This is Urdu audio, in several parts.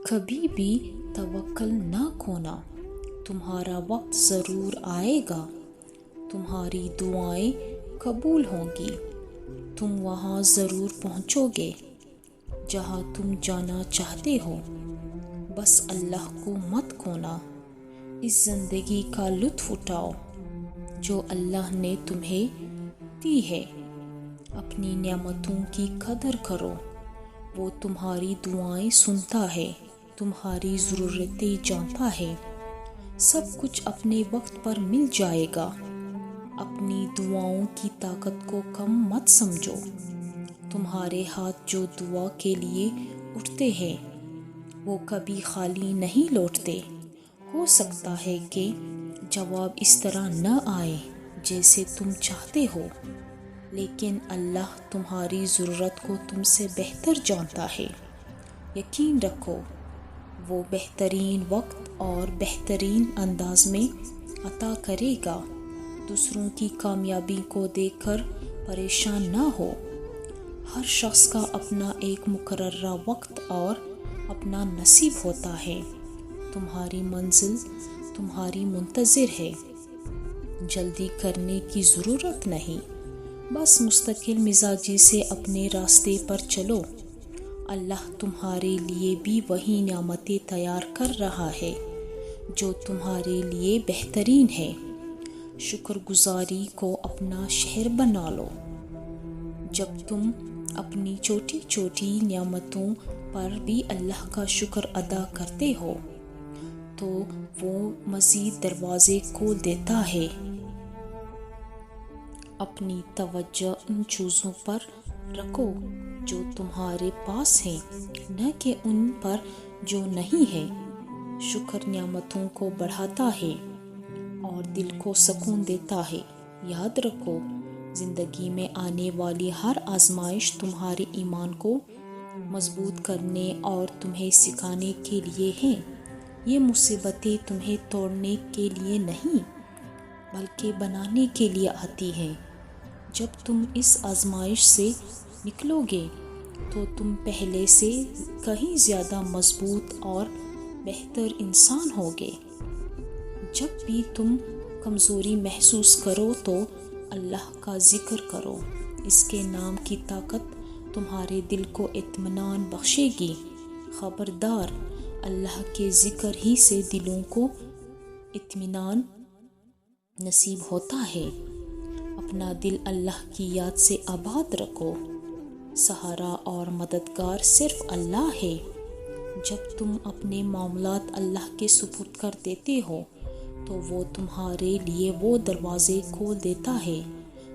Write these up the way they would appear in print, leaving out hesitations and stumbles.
کبھی بھی توکل نہ کھونا، تمہارا وقت ضرور آئے گا، تمہاری دعائیں قبول ہوں گی، تم وہاں ضرور پہنچو گے جہاں تم جانا چاہتے ہو۔ بس اللہ کو مت کھونا، اس زندگی کا لطف اٹھاؤ جو اللہ نے تمہیں دی ہے۔ اپنی نعمتوں کی قدر کرو، وہ تمہاری دعائیں سنتا ہے، تمہاری ضرورتیں جانتا ہے۔ سب کچھ اپنے وقت پر مل جائے گا۔ اپنی دعاؤں کی طاقت کو کم مت سمجھو۔ تمہارے ہاتھ جو دعا کے لیے اٹھتے ہیں وہ کبھی خالی نہیں لوٹتے۔ ہو سکتا ہے کہ جواب اس طرح نہ آئے جیسے تم چاہتے ہو، لیکن اللہ تمہاری ضرورت کو تم سے بہتر جانتا ہے۔ یقین رکھو، وہ بہترین وقت اور بہترین انداز میں عطا کرے گا۔ دوسروں کی کامیابی کو دیکھ کر پریشان نہ ہو۔ ہر شخص کا اپنا ایک مقررہ وقت اور اپنا نصیب ہوتا ہے۔ تمہاری منزل تمہاری منتظر ہے۔ جلدی کرنے کی ضرورت نہیں، بس مستقل مزاجی سے اپنے راستے پر چلو۔ اللہ تمہارے لیے بھی وہی نعمتیں تیار کر رہا ہے جو تمہارے لیے بہترین ہے۔ شکر گزاری کو اپنا شہر بنا لو۔ جب تم اپنی چھوٹی چھوٹی نعمتوں پر بھی اللہ کا شکر ادا کرتے ہو تو وہ مزید دروازے کھول دیتا ہے۔ اپنی توجہ ان چیزوں پر رکھو جو تمہارے پاس ہیں، نہ کہ ان پر جو نہیں ہے۔ شکر نعمتوں کو بڑھاتا ہے اور دل کو سکون دیتا ہے۔ یاد رکھو، زندگی میں آنے والی ہر آزمائش تمہارے ایمان کو مضبوط کرنے اور تمہیں سکھانے کے لیے ہے۔ یہ مصیبتیں تمہیں توڑنے کے لیے نہیں بلکہ بنانے کے لیے آتی ہیں۔ جب تم اس آزمائش سے نکلو گے تو تم پہلے سے کہیں زیادہ مضبوط اور بہتر انسان ہوگے۔ جب بھی تم کمزوری محسوس کرو تو اللہ کا ذکر کرو۔ اس کے نام کی طاقت تمہارے دل کو اطمینان بخشے گی۔ خبردار، اللہ کے ذکر ہی سے دلوں کو اطمینان نصیب ہوتا ہے۔ اپنا دل اللہ کی یاد سے آباد رکھو۔ سہارا اور مددگار صرف اللہ ہے۔ جب تم اپنے معاملات اللہ کے سپرد کر دیتے ہو تو وہ تمہارے لیے وہ دروازے کھول دیتا ہے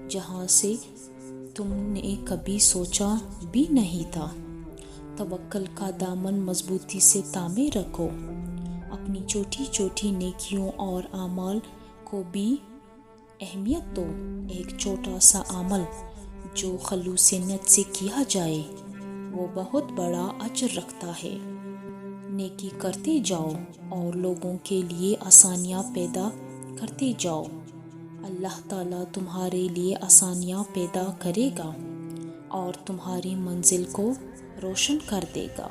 جہاں سے تم نے کبھی سوچا بھی نہیں تھا۔ توکل کا دامن مضبوطی سے تھامے رکھو۔ اپنی چھوٹی چھوٹی نیکیوں اور اعمال کو بھی اہمیت دو۔ ایک چھوٹا سا عمل جو خلوص نیت سے کیا جائے وہ بہت بڑا اجر رکھتا ہے۔ نیکی کرتے جاؤ اور لوگوں کے لیے آسانیاں پیدا کرتے جاؤ۔ اللہ تعالیٰ تمہارے لیے آسانیاں پیدا کرے گا اور تمہاری منزل کو روشن کر دے گا۔